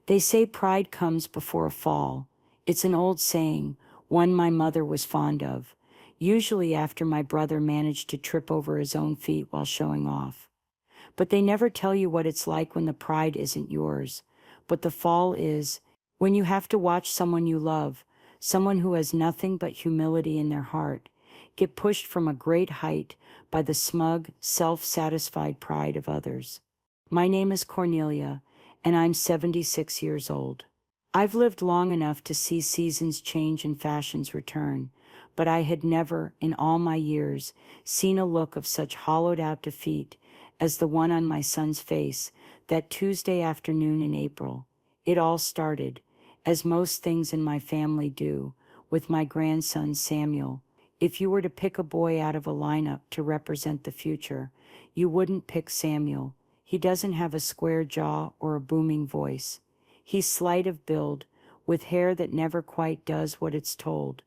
They say pride comes before a fall. It's an old saying, one my mother was fond of, usually after my brother managed to trip over his own feet while showing off. But they never tell you what it's like when the pride isn't yours, but the fall is, when you have to watch someone you love, someone who has nothing but humility in their heart, get pushed from a great height by the smug, self-satisfied pride of others. My name is Cornelia, and I'm 76 years old. I've lived long enough to see seasons change and fashions return, but I had never, in all my years, seen a look of such hollowed-out defeat as the one on my son's face that Tuesday afternoon in April. It all started, as most things in my family do, with my grandson Samuel. If you were to pick a boy out of a lineup to represent the future, you wouldn't pick Samuel. He doesn't have a square jaw or a booming voice. He's slight of build, with hair that never quite does what it's told,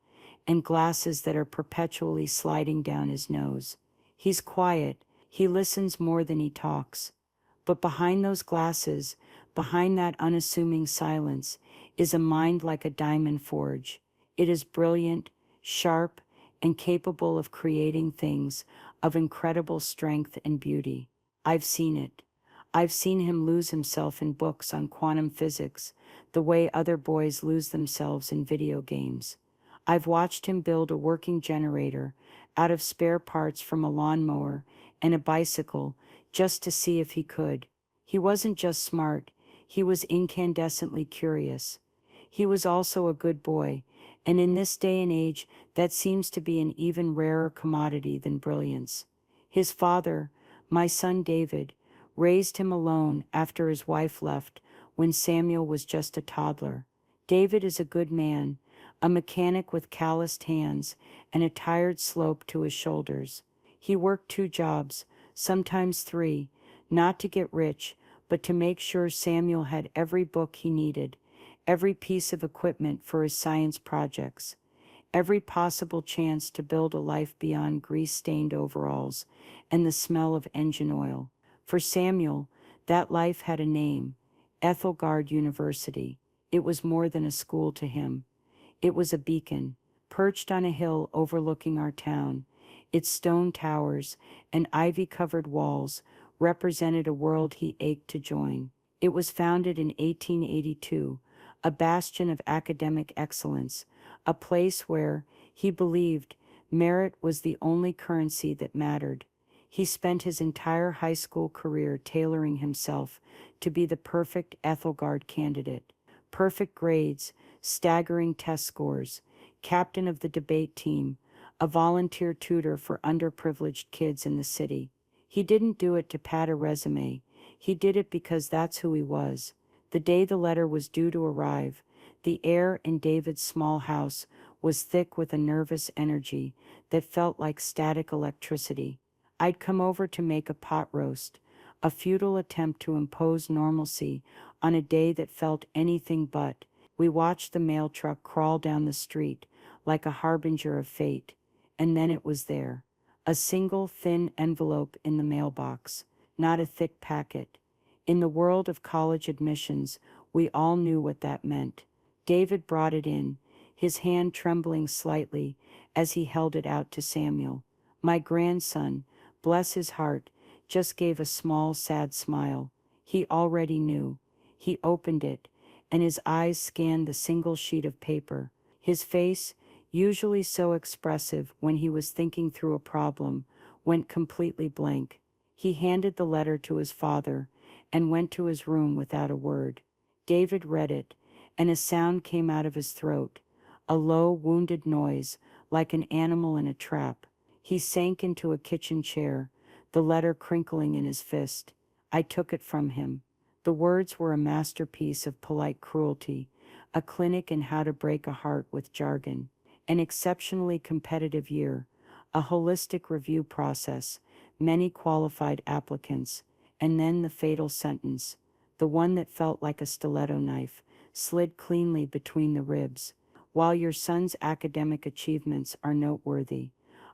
and glasses that are perpetually sliding down his nose. He's quiet, he listens more than he talks. But behind those glasses, behind that unassuming silence, is a mind like a diamond forge. It is brilliant, sharp, and capable of creating things of incredible strength and beauty. I've seen it. I've seen him lose himself in books on quantum physics, the way other boys lose themselves in video games. I've watched him build a working generator out of spare parts from a lawnmower and a bicycle just to see if he could. He wasn't just smart, he was incandescently curious. He was also a good boy, and in this day and age, that seems to be an even rarer commodity than brilliance. His father, my son David, raised him alone after his wife left when Samuel was just a toddler. David is a good man, a mechanic with calloused hands and a tired slope to his shoulders. He worked 2 jobs, sometimes 3, not to get rich, but to make sure Samuel had every book he needed, every piece of equipment for his science projects, every possible chance to build a life beyond grease-stained overalls and the smell of engine oil. For Samuel, that life had a name, Ethelgard University. It was more than a school to him. It was a beacon, perched on a hill overlooking our town. Its stone towers and ivy-covered walls represented a world he ached to join. It was founded in 1882, a bastion of academic excellence, a place where, he believed, merit was the only currency that mattered. He spent his entire high school career tailoring himself to be the perfect Ethelgard candidate. Perfect grades, staggering test scores, captain of the debate team, a volunteer tutor for underprivileged kids in the city. He didn't do it to pad a resume. He did it because that's who he was. The day the letter was due to arrive, the air in David's small house was thick with a nervous energy that felt like static electricity. I'd come over to make a pot roast, a futile attempt to impose normalcy on a day that felt anything but. We watched the mail truck crawl down the street like a harbinger of fate, and then it was there. A single thin envelope in the mailbox, not a thick packet. In the world of college admissions, we all knew what that meant. David brought it in, his hand trembling slightly as he held it out to Samuel. My grandson, bless his heart, just gave a small, sad smile. He already knew. He opened it, and his eyes scanned the single sheet of paper. His face, usually so expressive when he was thinking through a problem, went completely blank. He handed the letter to his father and went to his room without a word. David read it, and a sound came out of his throat, a low, wounded noise, like an animal in a trap. He sank into a kitchen chair, the letter crinkling in his fist. I took it from him. The words were a masterpiece of polite cruelty, a clinic in how to break a heart with jargon. An exceptionally competitive year, a holistic review process, many qualified applicants, and then the fatal sentence, the one that felt like a stiletto knife, slid cleanly between the ribs. While your son's academic achievements are noteworthy,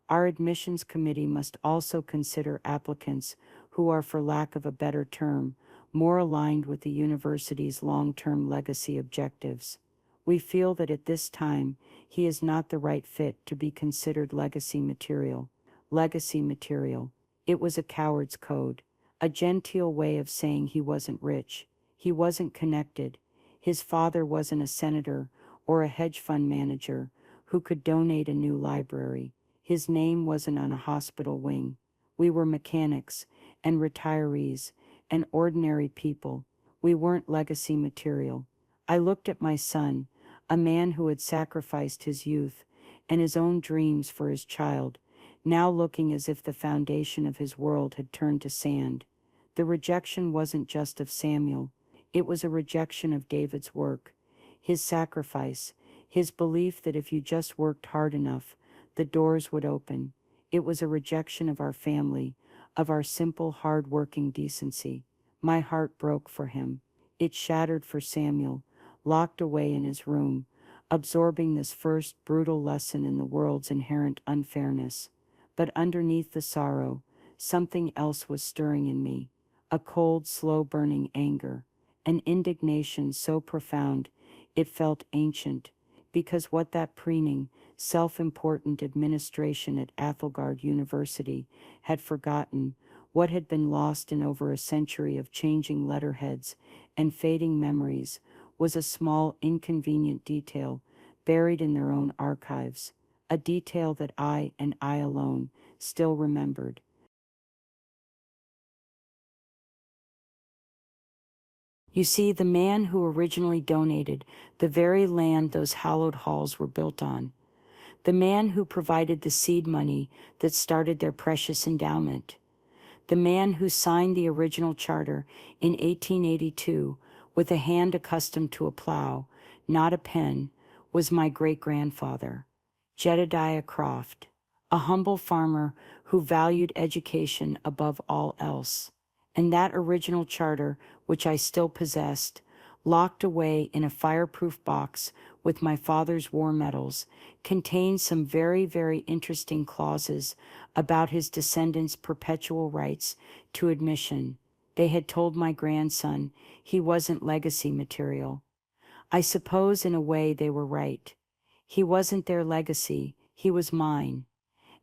our admissions committee must also consider applicants who are, for lack of a better term, more aligned with the university's long-term legacy objectives. We feel that at this time, he is not the right fit to be considered legacy material. Legacy material. It was a coward's code, a genteel way of saying he wasn't rich, he wasn't connected, his father wasn't a senator or a hedge fund manager who could donate a new library. His name wasn't on a hospital wing. We were mechanics and retirees and ordinary people. We weren't legacy material. I looked at my son, a man who had sacrificed his youth and his own dreams for his child, now looking as if the foundation of his world had turned to sand. The rejection wasn't just of Samuel, it was a rejection of David's work, his sacrifice, his belief that if you just worked hard enough, the doors would open. It was a rejection of our family, of our simple, hard-working decency. My heart broke for him. It shattered for Samuel, locked away in his room, absorbing this first brutal lesson in the world's inherent unfairness. But underneath the sorrow, something else was stirring in me, a cold, slow-burning anger, an indignation so profound it felt ancient, because what that preening, self-important administration at Athelgard University had forgotten, what had been lost in over a century of changing letterheads and fading memories, was a small, inconvenient detail buried in their own archives, a detail that I, and I alone, still remembered. You see, the man who originally donated the very land those hallowed halls were built on, the man who provided the seed money that started their precious endowment, the man who signed the original charter in 1882 with a hand accustomed to a plow, not a pen, was my great-grandfather, Jedediah Croft, a humble farmer who valued education above all else. And that original charter, which I still possessed, locked away in a fireproof box with my father's war medals, contained some very, very interesting clauses about his descendants' perpetual rights to admission. They had told my grandson he wasn't legacy material. I suppose in a way they were right. He wasn't their legacy, he was mine,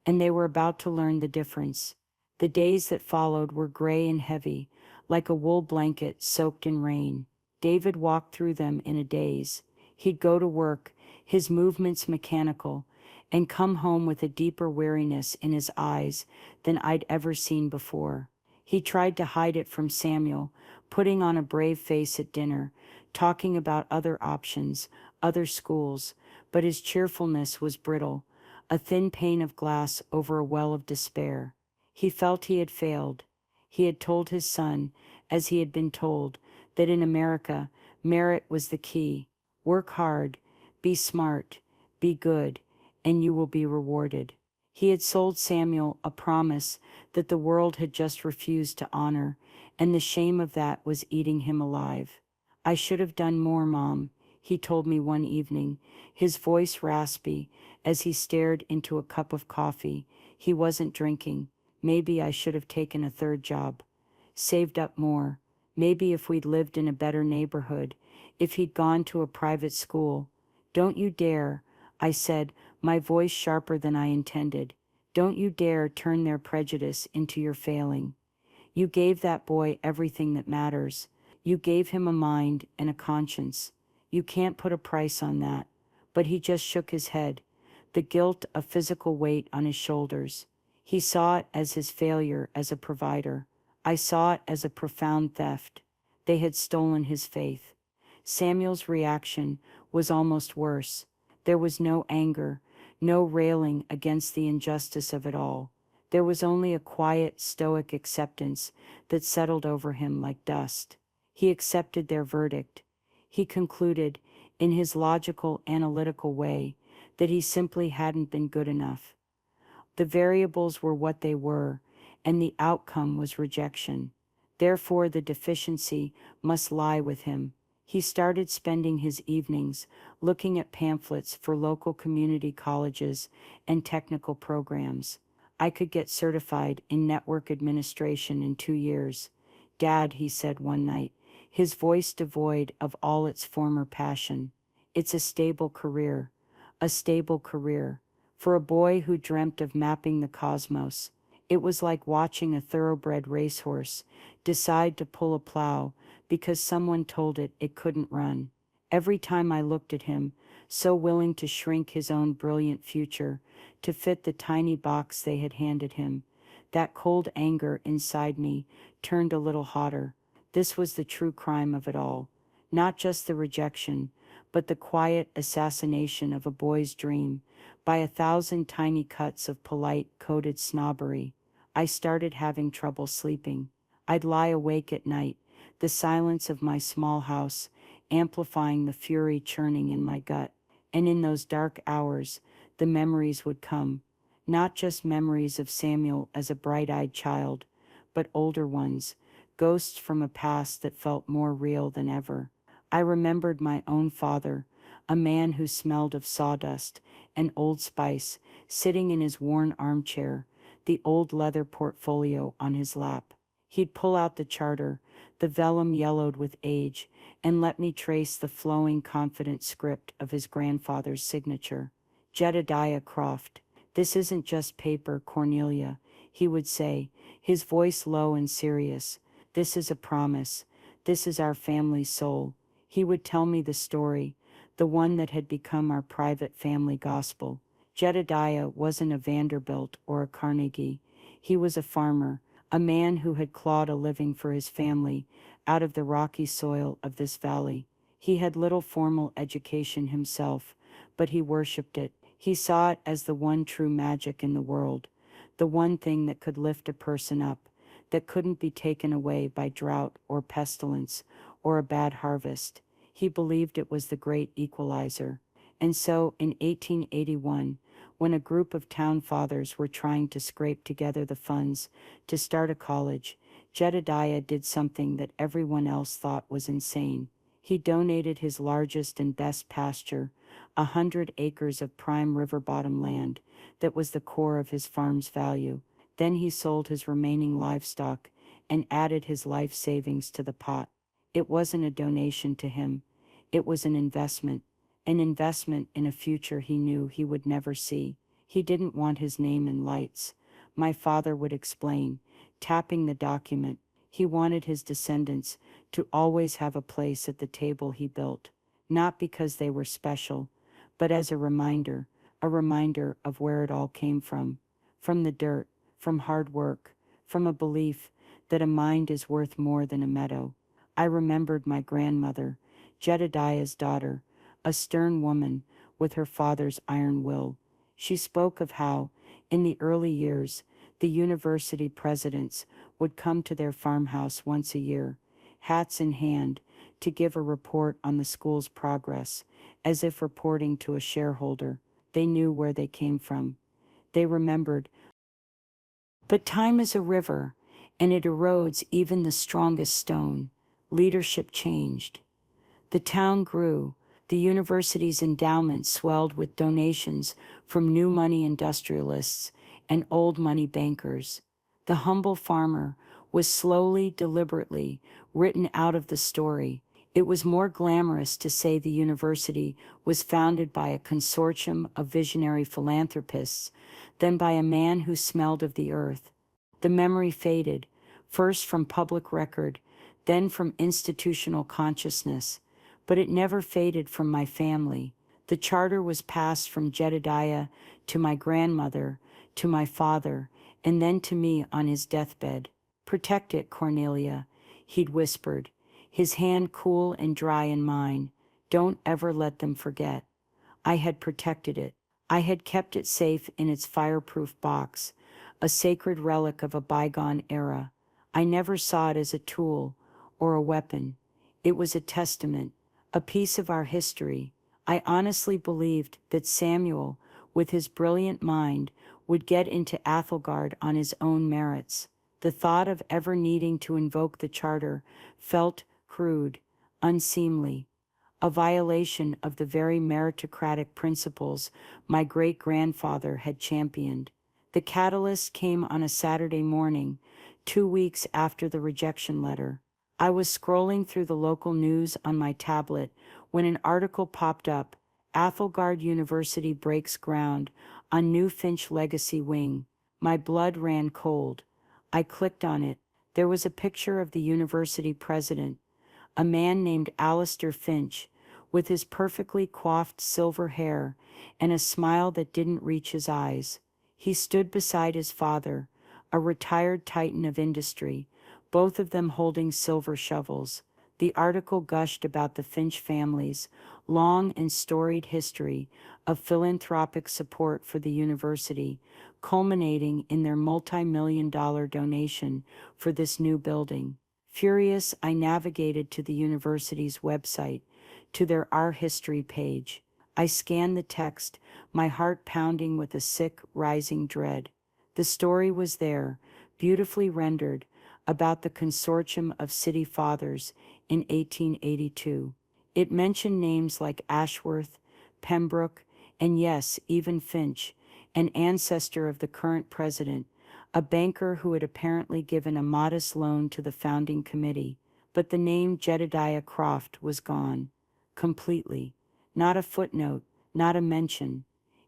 and they were about to learn the difference. The days that followed were gray and heavy, like a wool blanket soaked in rain. David walked through them in a daze. He'd go to work, his movements mechanical, and come home with a deeper weariness in his eyes than I'd ever seen before. He tried to hide it from Samuel, putting on a brave face at dinner, talking about other options, other schools, but his cheerfulness was brittle, a thin pane of glass over a well of despair. He felt he had failed. He had told his son, as he had been told, that in America, merit was the key. Work hard, be smart, be good, and you will be rewarded. He had sold Samuel a promise that the world had just refused to honor, and the shame of that was eating him alive. I should have done more, Mom, he told me one evening, his voice raspy as he stared into a cup of coffee he wasn't drinking. Maybe I should have taken a third job, saved up more. Maybe if we'd lived in a better neighborhood, if he'd gone to a private school. Don't you dare, I said, my voice sharper than I intended. Don't you dare turn their prejudice into your failing. You gave that boy everything that matters. You gave him a mind and a conscience. You can't put a price on that. But he just shook his head, the guilt of physical weight on his shoulders. He saw it as his failure as a provider. I saw it as a profound theft. They had stolen his faith. Samuel's reaction was almost worse. There was no anger, no railing against the injustice of it all. There was only a quiet, stoic acceptance that settled over him like dust. He accepted their verdict. He concluded, in his logical, analytical way, that he simply hadn't been good enough. The variables were what they were, and the outcome was rejection. Therefore, the deficiency must lie with him. He started spending his evenings looking at pamphlets for local community colleges and technical programs. I could get certified in network administration in 2 years. "Dad," he said one night, his voice devoid of all its former passion, "it's a stable career. A stable career. For a boy who dreamt of mapping the cosmos." It was like watching a thoroughbred racehorse decide to pull a plow because someone told it couldn't run. Every time I looked at him, so willing to shrink his own brilliant future to fit the tiny box they had handed him, that cold anger inside me turned a little hotter. This was the true crime of it all. Not just the rejection, but the quiet assassination of a boy's dream by 1,000 tiny cuts of polite, coded snobbery. I started having trouble sleeping. I'd lie awake at night, the silence of my small house amplifying the fury churning in my gut. And in those dark hours, the memories would come. Not just memories of Samuel as a bright-eyed child, but older ones, ghosts from a past that felt more real than ever. I remembered my own father, a man who smelled of sawdust and Old Spice, sitting in his worn armchair, the old leather portfolio on his lap. He'd pull out the charter, the vellum yellowed with age, and let me trace the flowing, confident script of his grandfather's signature. "Jedediah Croft. This isn't just paper, Cornelia," he would say, his voice low and serious. "This is a promise. This is our family's soul." He would tell me the story, the one that had become our private family gospel. Jedediah wasn't a Vanderbilt or a Carnegie. He was a farmer, a man who had clawed a living for his family out of the rocky soil of this valley. He had little formal education himself, but he worshipped it. He saw it as the one true magic in the world, the one thing that could lift a person up, that couldn't be taken away by drought or pestilence or a bad harvest. He believed it was the great equalizer. And so, in 1881, when a group of town fathers were trying to scrape together the funds to start a college, Jedediah did something that everyone else thought was insane. He donated his largest and best pasture, 100 acres of prime river bottom land that was the core of his farm's value. Then he sold his remaining livestock and added his life savings to the pot. It wasn't a donation to him. It was an investment in a future he knew he would never see. He didn't want his name in lights, my father would explain, tapping the document. He wanted his descendants to always have a place at the table he built, not because they were special, but as a reminder of where it all came from the dirt, from hard work, from a belief that a mind is worth more than a meadow. I remembered my grandmother, Jedediah's daughter, a stern woman with her father's iron will. She spoke of how, in the early years, the university presidents would come to their farmhouse once a year, hats in hand, to give a report on the school's progress, as if reporting to a shareholder. They knew where they came from. They remembered. But time is a river, and it erodes even the strongest stone. Leadership changed. The town grew. The university's endowment swelled with donations from new money industrialists and old money bankers. The humble farmer was slowly, deliberately written out of the story. It was more glamorous to say the university was founded by a consortium of visionary philanthropists than by a man who smelled of the earth. The memory faded, first from public record, then from institutional consciousness, but it never faded from my family. The charter was passed from Jedediah to my grandmother, to my father, and then to me on his deathbed. "Protect it, Cornelia," he'd whispered, his hand cool and dry in mine. "Don't ever let them forget." I had protected it. I had kept it safe in its fireproof box, a sacred relic of a bygone era. I never saw it as a tool or a weapon. It was a testament, a piece of our history. I honestly believed that Samuel, with his brilliant mind, would get into Athelgard on his own merits. The thought of ever needing to invoke the charter felt crude, unseemly, a violation of the very meritocratic principles my great-grandfather had championed. The catalyst came on a Saturday morning, 2 weeks after the rejection letter. I was scrolling through the local news on my tablet when an article popped up: Athelgard University breaks ground on new Finch legacy wing. My blood ran cold. I clicked on it. There was a picture of the university president, a man named Alistair Finch, with his perfectly coiffed silver hair and a smile that didn't reach his eyes. He stood beside his father, a retired titan of industry, both of them holding silver shovels. The article gushed about the Finch family's long and storied history of philanthropic support for the university, culminating in their multi-million-dollar donation for this new building. Furious, I navigated to the university's website, to their Our History page. I scanned the text, my heart pounding with a sick, rising dread. The story was there, beautifully rendered, about the consortium of city fathers in 1882. It mentioned names like Ashworth, Pembroke, and yes, even Finch, an ancestor of the current president, a banker who had apparently given a modest loan to the founding committee. But the name Jedediah Croft was gone. Completely. Not a footnote, not a mention.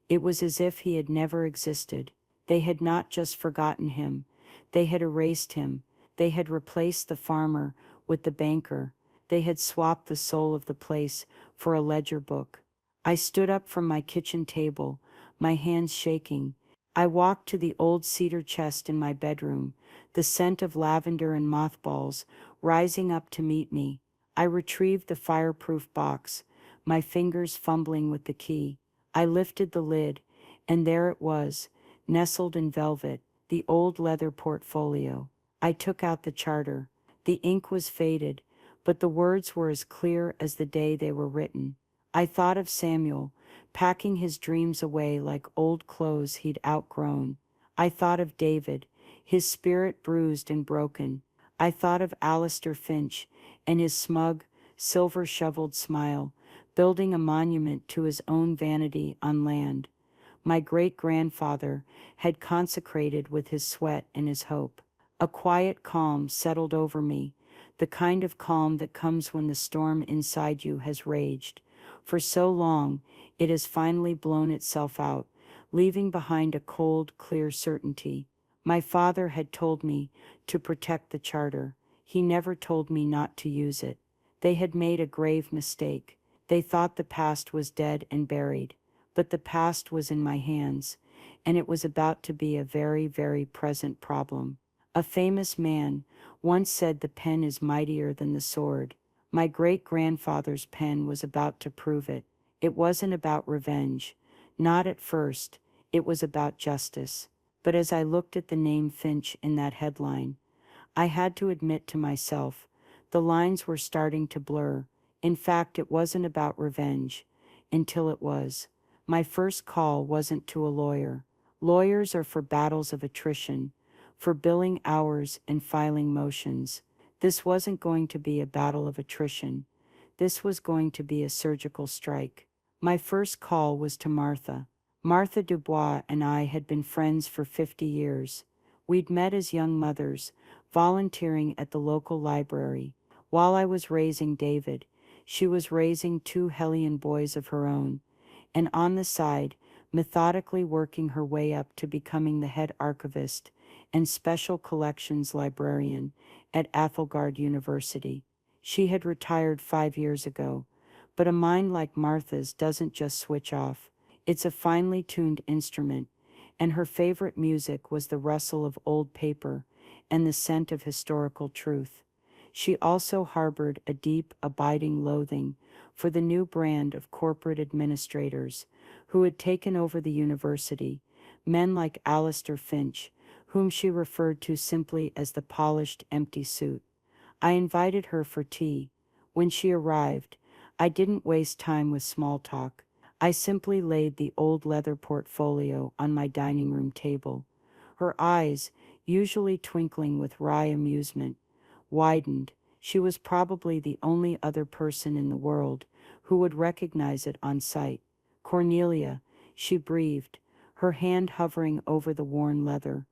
It was as if he had never existed. They had not just forgotten him, they had erased him. They had replaced the farmer with the banker. They had swapped the soul of the place for a ledger book. I stood up from my kitchen table, my hands shaking. I walked to the old cedar chest in my bedroom, the scent of lavender and mothballs rising up to meet me. I retrieved the fireproof box, my fingers fumbling with the key. I lifted the lid, and there it was, nestled in velvet, the old leather portfolio. I took out the charter. The ink was faded, but the words were as clear as the day they were written. I thought of Samuel, packing his dreams away like old clothes he'd outgrown. I thought of David, his spirit bruised and broken. I thought of Alistair Finch and his smug, silver-shoveled smile, building a monument to his own vanity on land my great-grandfather had consecrated with his sweat and his hope. A quiet calm settled over me, the kind of calm that comes when the storm inside you has raged. For so long, it has finally blown itself out, leaving behind a cold, clear certainty. My father had told me to protect the charter. He never told me not to use it. They had made a grave mistake. They thought the past was dead and buried. But the past was in my hands, and it was about to be a very, very present problem. A famous man once said the pen is mightier than the sword. My great-grandfather's pen was about to prove it. It wasn't about revenge. Not at first. It was about justice. But as I looked at the name Finch in that headline, I had to admit to myself, the lines were starting to blur. In fact, it wasn't about revenge, until it was. My first call wasn't to a lawyer. Lawyers are for battles of attrition, for billing hours and filing motions. This wasn't going to be a battle of attrition. This was going to be a surgical strike. My first call was to Martha. Martha Dubois and I had been friends for 50 years. We'd met as young mothers, volunteering at the local library. While I was raising David, she was raising 2 hellion boys of her own, and on the side, methodically working her way up to becoming the head archivist and special collections librarian at Athelgard University. She had retired 5 years ago, but a mind like Martha's doesn't just switch off. It's a finely tuned instrument, and her favorite music was the rustle of old paper and the scent of historical truth. She also harbored a deep, abiding loathing for the new brand of corporate administrators who had taken over the university, men like Alistair Finch, whom she referred to simply as the polished, empty suit. I invited her for tea. When she arrived, I didn't waste time with small talk. I simply laid the old leather portfolio on my dining room table. Her eyes, usually twinkling with wry amusement, widened. She was probably the only other person in the world who would recognize it on sight. Cornelia, she breathed, her hand hovering over the worn leather.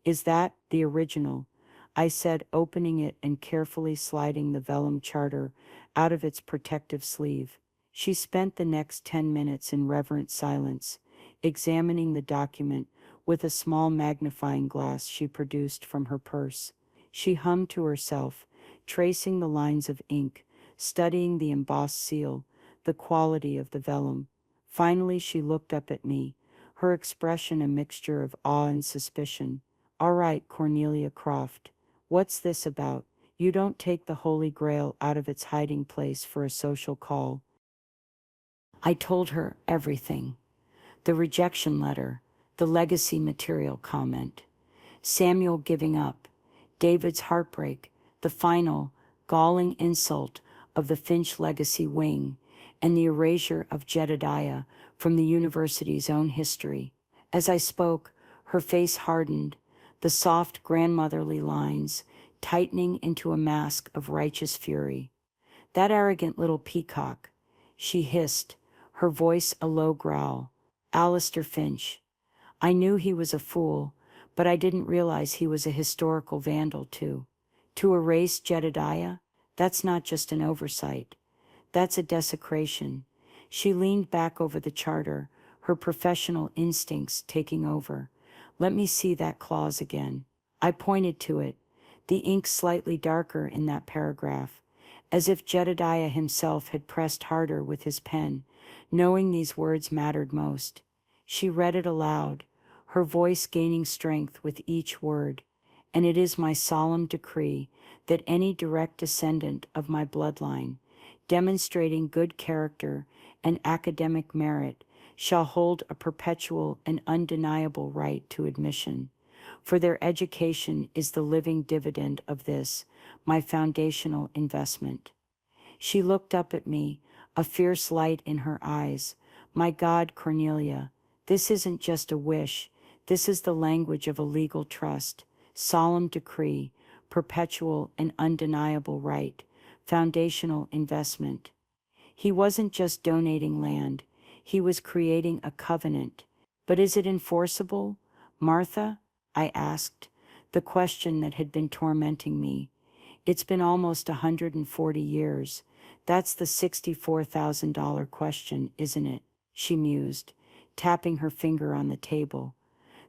Is that the original? I said, opening it and carefully sliding the vellum charter out of its protective sleeve. She spent the next 10 minutes in reverent silence, examining the document with a small magnifying glass she produced from her purse. She hummed to herself, tracing the lines of ink, studying the embossed seal, the quality of the vellum. Finally, she looked up at me, her expression a mixture of awe and suspicion. "All right, Cornelia Croft. What's this about? You don't take the Holy Grail out of its hiding place for a social call." I told her everything. The rejection letter, the legacy material comment, Samuel giving up, David's heartbreak, the final, galling insult of the Finch legacy wing, and the erasure of Jedediah from the university's own history. As I spoke, her face hardened, the soft grandmotherly lines tightening into a mask of righteous fury. "That arrogant little peacock," she hissed, her voice a low growl. "Alistair Finch. I knew he was a fool, but I didn't realize he was a historical vandal too. To erase Jedediah? That's not just an oversight. That's a desecration." She leaned back over the charter, her professional instincts taking over. "Let me see that clause again." I pointed to it, the ink slightly darker in that paragraph, as if Jedediah himself had pressed harder with his pen, knowing these words mattered most. She read it aloud, her voice gaining strength with each word. "And it is my solemn decree that any direct descendant of my bloodline, demonstrating good character and academic merit, shall hold a perpetual and undeniable right to admission. For their education is the living dividend of this, my foundational investment." She looked up at me, a fierce light in her eyes. "My God, Cornelia, this isn't just a wish. This is the language of a legal trust, solemn decree, perpetual and undeniable right, foundational investment." He wasn't just donating land, he was creating a covenant. "But is it enforceable, Martha?" I asked, the question that had been tormenting me. "It's been almost 140 years. That's the $64,000 question, isn't it?" she mused, tapping her finger on the table.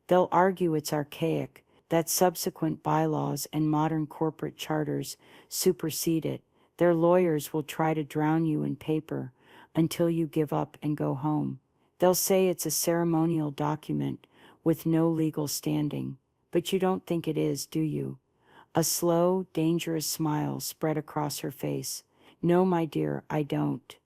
"They'll argue it's archaic, that subsequent bylaws and modern corporate charters supersede it. Their lawyers will try to drown you in paper until you give up and go home. They'll say it's a ceremonial document with no legal standing. But you don't think it is, do you?" A slow, dangerous smile spread across her face. "No, my dear, I don't.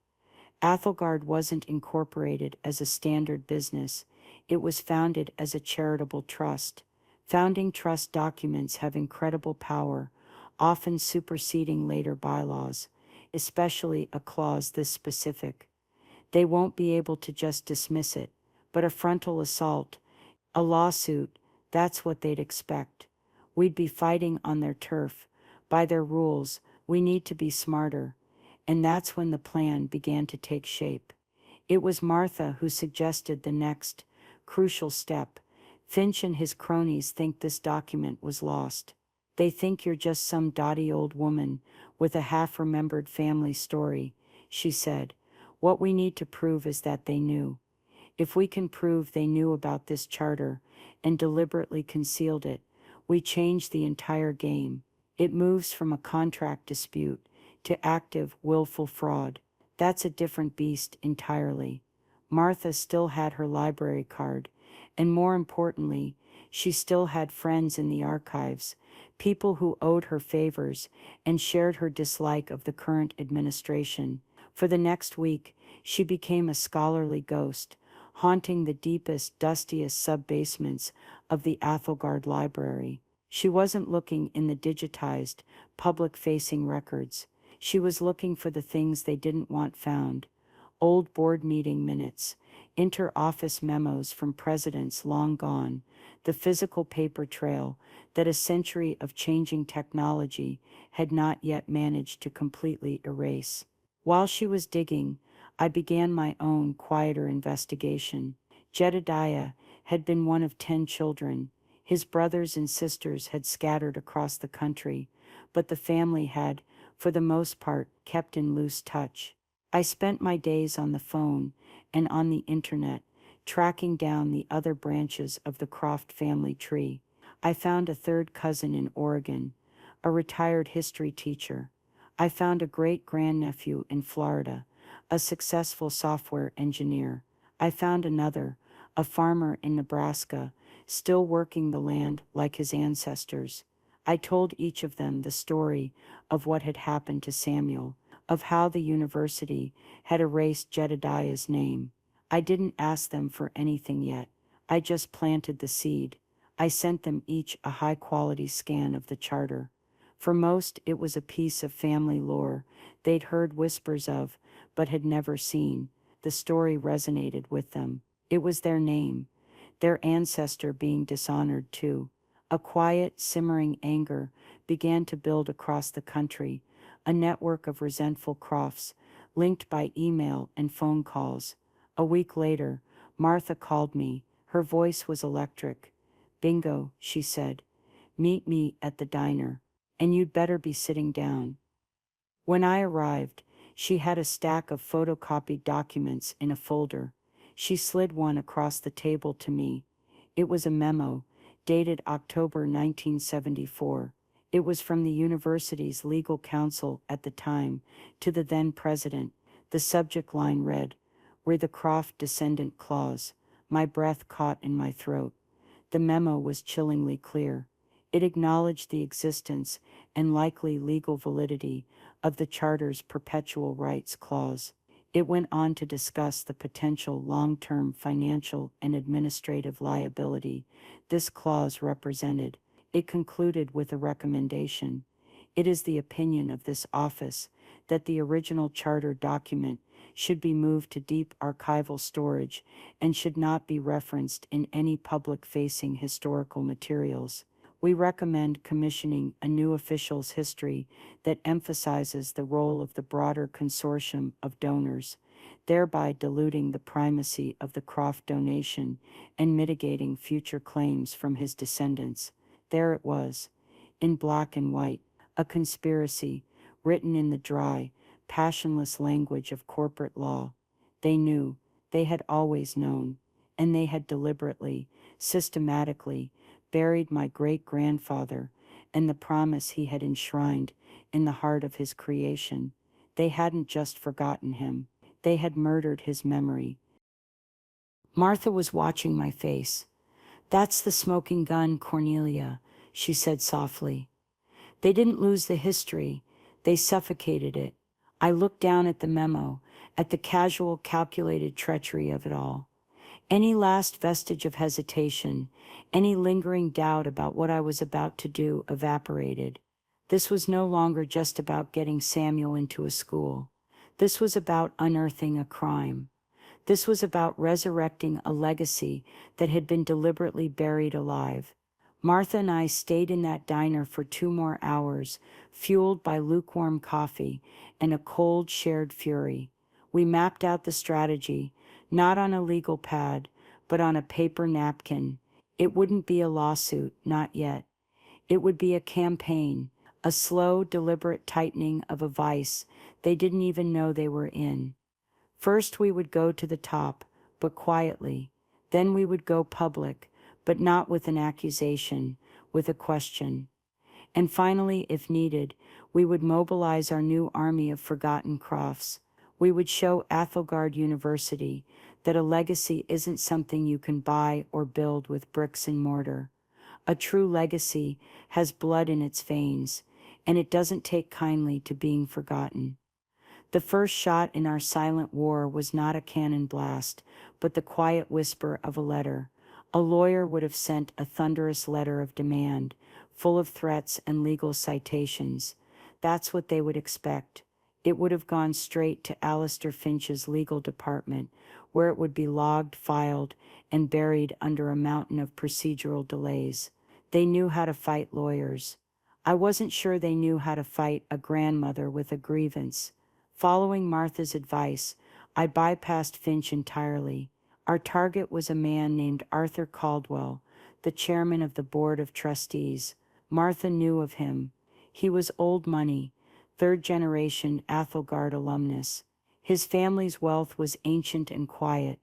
Athelgard wasn't incorporated as a standard business. It was founded as a charitable trust. Founding trust documents have incredible power, often superseding later bylaws, especially a clause this specific. They won't be able to just dismiss it, but a frontal assault, a lawsuit, that's what they'd expect. We'd be fighting on their turf. By their rules, we need to be smarter." And that's when the plan began to take shape. It was Martha who suggested the next crucial step. "Finch and his cronies think this document was lost. They think you're just some dotty old woman with a half-remembered family story," she said. "What we need to prove is that they knew. If we can prove they knew about this charter and deliberately concealed it, we change the entire game. It moves from a contract dispute to active, willful fraud. That's a different beast entirely." Martha still had her library card, and more importantly, she still had friends in the archives, people who owed her favors and shared her dislike of the current administration. For the next week, she became a scholarly ghost, haunting the deepest, dustiest sub-basements of the Athelgard Library. She wasn't looking in the digitized, public-facing records. She was looking for the things they didn't want found: old board meeting minutes, inter-office memos from presidents long gone, the physical paper trail that a century of changing technology had not yet managed to completely erase. While she was digging, I began my own, quieter investigation. Jedediah had been one of 10 children. His brothers and sisters had scattered across the country, but the family had, for the most part, kept in loose touch. I spent my days on the phone and on the internet, tracking down the other branches of the Croft family tree. I found a third cousin in Oregon, a retired history teacher. I found a great-grandnephew in Florida, a successful software engineer. I found another, a farmer in Nebraska, still working the land like his ancestors. I told each of them the story of what had happened to Samuel, of how the university had erased Jedediah's name. I didn't ask them for anything yet. I just planted the seed. I sent them each a high-quality scan of the charter. For most, it was a piece of family lore they'd heard whispers of, but had never seen. The story resonated with them. It was their name, their ancestor being dishonored too. A quiet, simmering anger began to build across the country, a network of resentful Crofts, linked by email and phone calls. A week later, Martha called me. Her voice was electric. "Bingo," she said. "Meet me at the diner. And you'd better be sitting down." When I arrived, she had a stack of photocopied documents in a folder. She slid one across the table to me. It was a memo, dated October 1974. It was from the university's legal counsel at the time, to the then president. The subject line read, "We're the Croft descendant clause." My breath caught in my throat. The memo was chillingly clear. It acknowledged the existence and likely legal validity of the Charter's perpetual rights clause. It went on to discuss the potential long-term financial and administrative liability this clause represented. It concluded with a recommendation. It is the opinion of this office that the original charter document should be moved to deep archival storage and should not be referenced in any public-facing historical materials. We recommend commissioning a new official's history that emphasizes the role of the broader consortium of donors, thereby diluting the primacy of the Croft donation and mitigating future claims from his descendants. There it was, in black and white, a conspiracy, written in the dry, passionless language of corporate law. They knew, they had always known, and they had deliberately, systematically, buried my great-grandfather and the promise he had enshrined in the heart of his creation. They hadn't just forgotten him, they had murdered his memory. Martha was watching my face. "That's the smoking gun, Cornelia," she said softly. "They didn't lose the history, they suffocated it." I looked down at the memo, at the casual, calculated treachery of it all. Any last vestige of hesitation, any lingering doubt about what I was about to do evaporated. This was no longer just about getting Samuel into a school. This was about unearthing a crime. This was about resurrecting a legacy that had been deliberately buried alive. Martha and I stayed in that diner for 2 more hours, fueled by lukewarm coffee and a cold shared fury. We mapped out the strategy, not on a legal pad, but on a paper napkin. It wouldn't be a lawsuit, not yet. It would be a campaign, a slow, deliberate tightening of a vice they didn't even know they were in. First we would go to the top, but quietly. Then we would go public, but not with an accusation, with a question. And finally, if needed, we would mobilize our new army of forgotten Crofts. We would show Athelgard University that a legacy isn't something you can buy or build with bricks and mortar. A true legacy has blood in its veins, and it doesn't take kindly to being forgotten. The first shot in our silent war was not a cannon blast, but the quiet whisper of a letter. A lawyer would have sent a thunderous letter of demand, full of threats and legal citations. That's what they would expect. It would have gone straight to Alistair Finch's legal department, where it would be logged, filed, and buried under a mountain of procedural delays. They knew how to fight lawyers. I wasn't sure they knew how to fight a grandmother with a grievance. Following Martha's advice, I bypassed Finch entirely. Our target was a man named Arthur Caldwell, the chairman of the board of trustees. Martha knew of him. He was old money, third generation Athelgard alumnus. His family's wealth was ancient and quiet,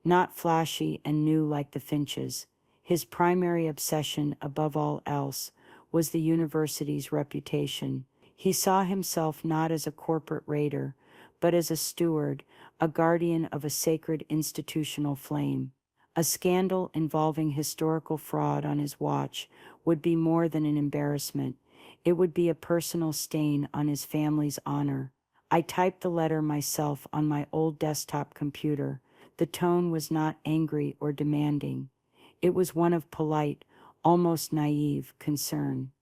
not flashy and new like the Finches. His primary obsession, above all else, was the university's reputation. He saw himself not as a corporate raider, but as a steward, a guardian of a sacred institutional flame. A scandal involving historical fraud on his watch would be more than an embarrassment. It would be a personal stain on his family's honor. I typed the letter myself on my old desktop computer. The tone was not angry or demanding. It was one of polite, almost naive concern.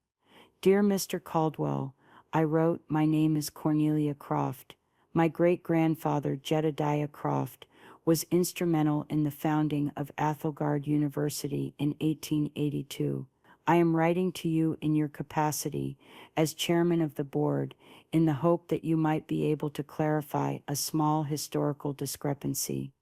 Dear Mr. Caldwell, I wrote, my name is Cornelia Croft. My great-grandfather, Jedediah Croft, was instrumental in the founding of Athelgard University in 1882. I am writing to you in your capacity as chairman of the board in the hope that you might be able to clarify a small historical discrepancy.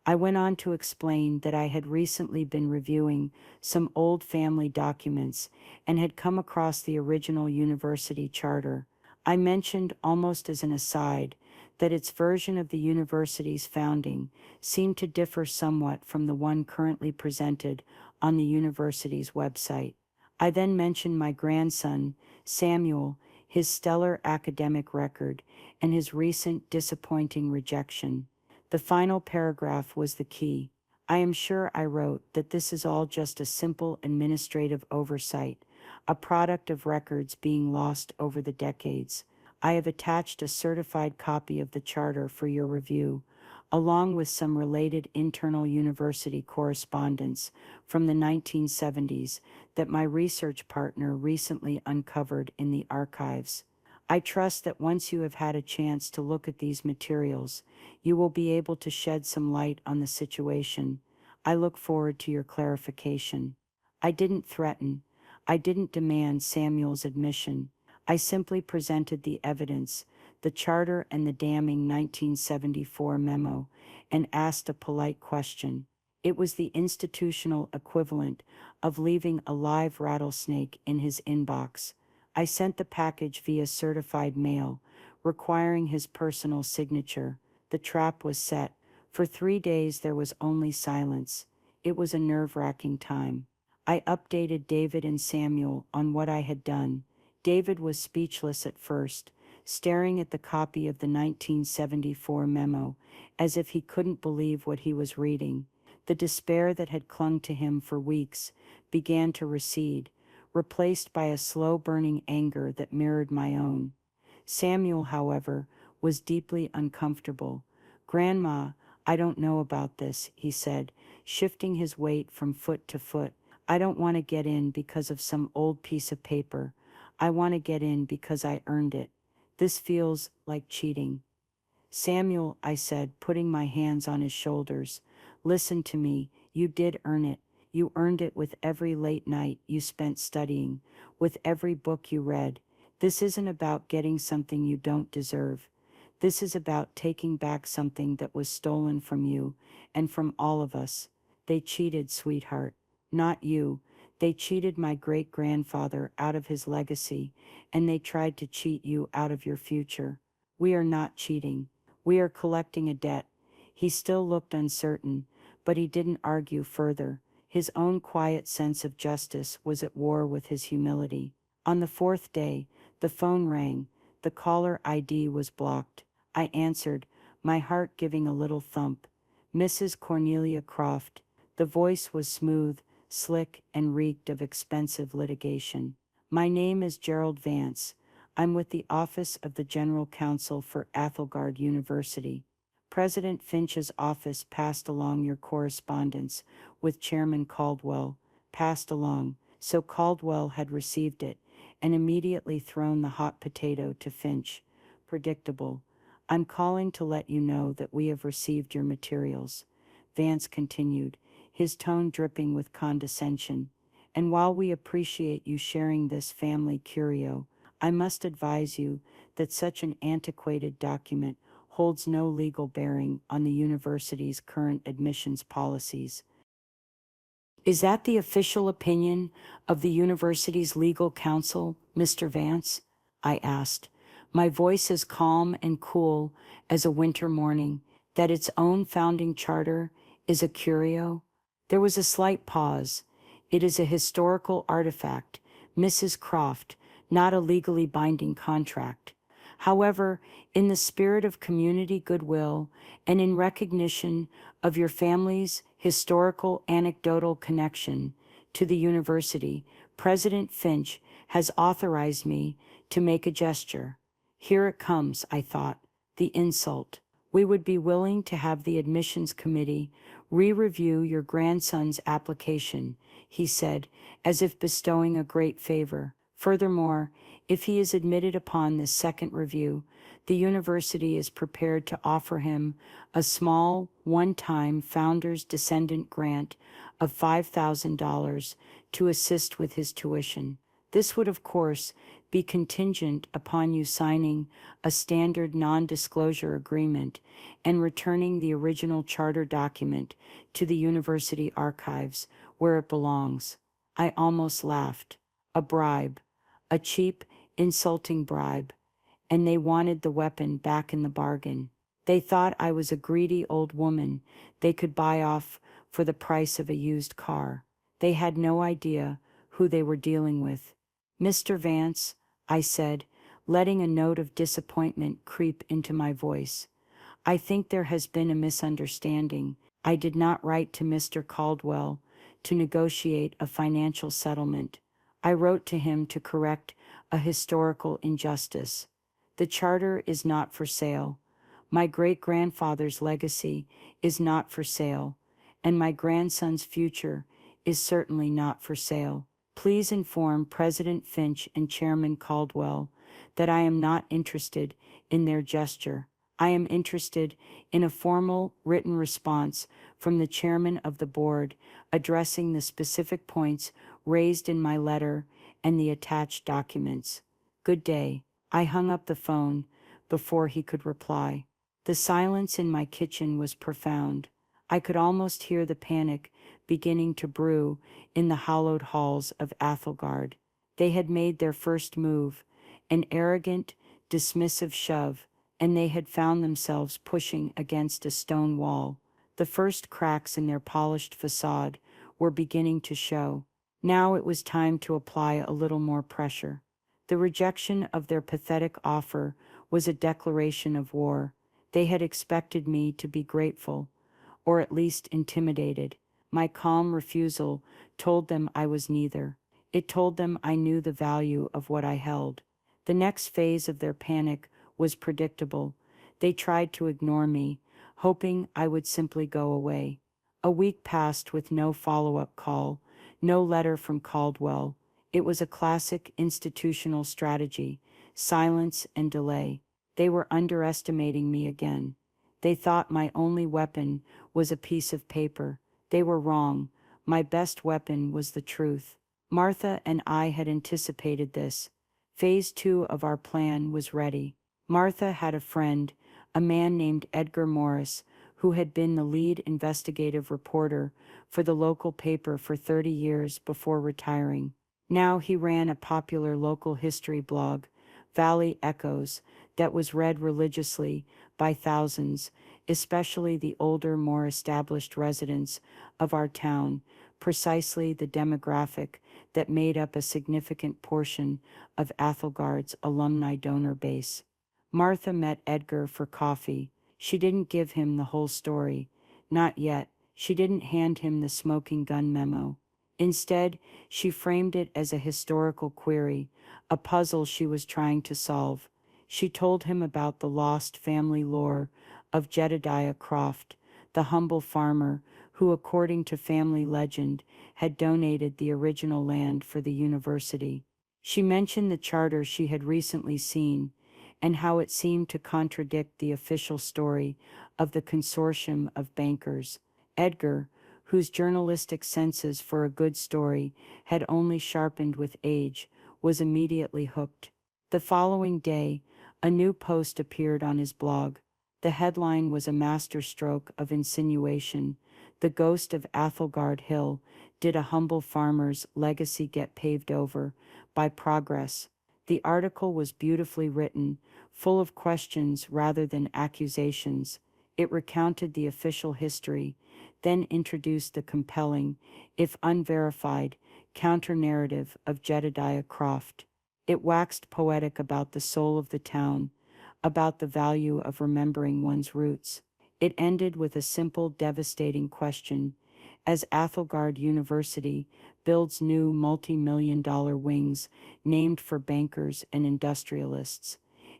I went on to explain that I had recently been reviewing some old family documents and had come across the original university charter. I mentioned, almost as an aside, that its version of the university's founding seemed to differ somewhat from the one currently presented on the university's website. I then mentioned my grandson, Samuel, his stellar academic record, and his recent disappointing rejection. The final paragraph was the key. I am sure, I wrote, that this is all just a simple administrative oversight, a product of records being lost over the decades. I have attached a certified copy of the charter for your review, along with some related internal university correspondence from the 1970s that my research partner recently uncovered in the archives. I trust that once you have had a chance to look at these materials, you will be able to shed some light on the situation. I look forward to your clarification. I didn't threaten. I didn't demand Samuel's admission. I simply presented the evidence, the charter and the damning 1974 memo, and asked a polite question. It was the institutional equivalent of leaving a live rattlesnake in his inbox. I sent the package via certified mail, requiring his personal signature. The trap was set. For 3 days there was only silence. It was a nerve-wracking time. I updated David and Samuel on what I had done. David was speechless at first, staring at the copy of the 1974 memo, as if he couldn't believe what he was reading. The despair that had clung to him for weeks began to recede, replaced by a slow-burning anger that mirrored my own. Samuel, however, was deeply uncomfortable. "Grandma, I don't know about this," he said, shifting his weight from foot to foot. "I don't want to get in because of some old piece of paper. I want to get in because I earned it. This feels like cheating." "Samuel," I said, putting my hands on his shoulders, "listen to me. You did earn it. You earned it with every late night you spent studying, with every book you read. This isn't about getting something you don't deserve. This is about taking back something that was stolen from you and from all of us. They cheated, sweetheart. Not you. They cheated my great-grandfather out of his legacy, and they tried to cheat you out of your future. We are not cheating. We are collecting a debt." He still looked uncertain, but he didn't argue further. His own quiet sense of justice was at war with his humility. On the 4th day, the phone rang. The caller ID was blocked. I answered, my heart giving a little thump. "Mrs. Cornelia Croft." The voice was smooth, slick, and reeked of expensive litigation. "My name is Gerald Vance. I'm with the Office of the General Counsel for Athelgard University. President Finch's office passed along your correspondence with Chairman Caldwell, passed along, so Caldwell had received it, and immediately thrown the hot potato to Finch. Predictable. I'm calling to let you know that we have received your materials," Vance continued, his tone dripping with condescension. "And while we appreciate you sharing this family curio, I must advise you that such an antiquated document holds no legal bearing on the university's current admissions policies. Is that the official opinion of the university's legal counsel, Mr. Vance? I asked, my voice as calm and cool as a winter morning, that its own founding charter is a curio? There was a slight pause. It is a historical artifact, Mrs. Croft, not a legally binding contract. However, in the spirit of community goodwill and in recognition of your family's historical anecdotal connection to the university, President Finch has authorized me to make a gesture. Here it comes, I thought, the insult. We would be willing to have the admissions committee re-review your grandson's application, he said, as if bestowing a great favor. Furthermore, if he is admitted upon this second review, the university is prepared to offer him a small, one-time founder's descendant grant of $5,000 to assist with his tuition. This would, of course, be contingent upon you signing a standard non-disclosure agreement and returning the original charter document to the university archives where it belongs. I almost laughed. A bribe. A cheap, insulting bribe. And they wanted the weapon back in the bargain. They thought I was a greedy old woman they could buy off for the price of a used car. They had no idea who they were dealing with. Mr. Vance, I said, letting a note of disappointment creep into my voice. I think there has been a misunderstanding. I did not write to Mr. Caldwell to negotiate a financial settlement. I wrote to him to correct a historical injustice. The charter is not for sale. My great-grandfather's legacy is not for sale, and my grandson's future is certainly not for sale. Please inform President Finch and Chairman Caldwell that I am not interested in their gesture. I am interested in a formal written response from the chairman of the board addressing the specific points raised in my letter and the attached documents. Good day. I hung up the phone before he could reply. The silence in my kitchen was profound. I could almost hear the panic beginning to brew in the hallowed halls of Athelgard. They had made their first move, an arrogant, dismissive shove, and they had found themselves pushing against a stone wall. The first cracks in their polished facade were beginning to show. Now it was time to apply a little more pressure. The rejection of their pathetic offer was a declaration of war. They had expected me to be grateful, or at least intimidated. My calm refusal told them I was neither. It told them I knew the value of what I held. The next phase of their panic was predictable. They tried to ignore me, hoping I would simply go away. A week passed with no follow-up call, no letter from Caldwell. It was a classic institutional strategy, silence and delay. They were underestimating me again. They thought my only weapon was a piece of paper. They were wrong. My best weapon was the truth. Martha and I had anticipated this. Phase 2 of our plan was ready. Martha had a friend, a man named Edgar Morris, who had been the lead investigative reporter for the local paper for 30 years before retiring. Now he ran a popular local history blog, Valley Echoes, that was read religiously by thousands, especially the older, more established residents of our town, precisely the demographic that made up a significant portion of Athelgard's alumni donor base. Martha met Edgar for coffee. She didn't give him the whole story. Not yet. She didn't hand him the smoking gun memo. Instead, she framed it as a historical query, a puzzle she was trying to solve. She told him about the lost family lore of Jedediah Croft, the humble farmer who, according to family legend, had donated the original land for the university. She mentioned the charter she had recently seen, and how it seemed to contradict the official story of the consortium of bankers. Edgar, whose journalistic senses for a good story had only sharpened with age, was immediately hooked. The following day, a new post appeared on his blog. The headline was a masterstroke of insinuation. The ghost of Athelgard Hill Did a humble farmer's legacy get paved over by progress? The article was beautifully written, full of questions rather than accusations. It recounted the official history, then introduced the compelling, if unverified, counter-narrative of Jedediah Croft. It waxed poetic about the soul of the town, about the value of remembering one's roots. It ended with a simple, devastating question. As Athelgard University builds new multi-million-dollar wings named for bankers and industrialists,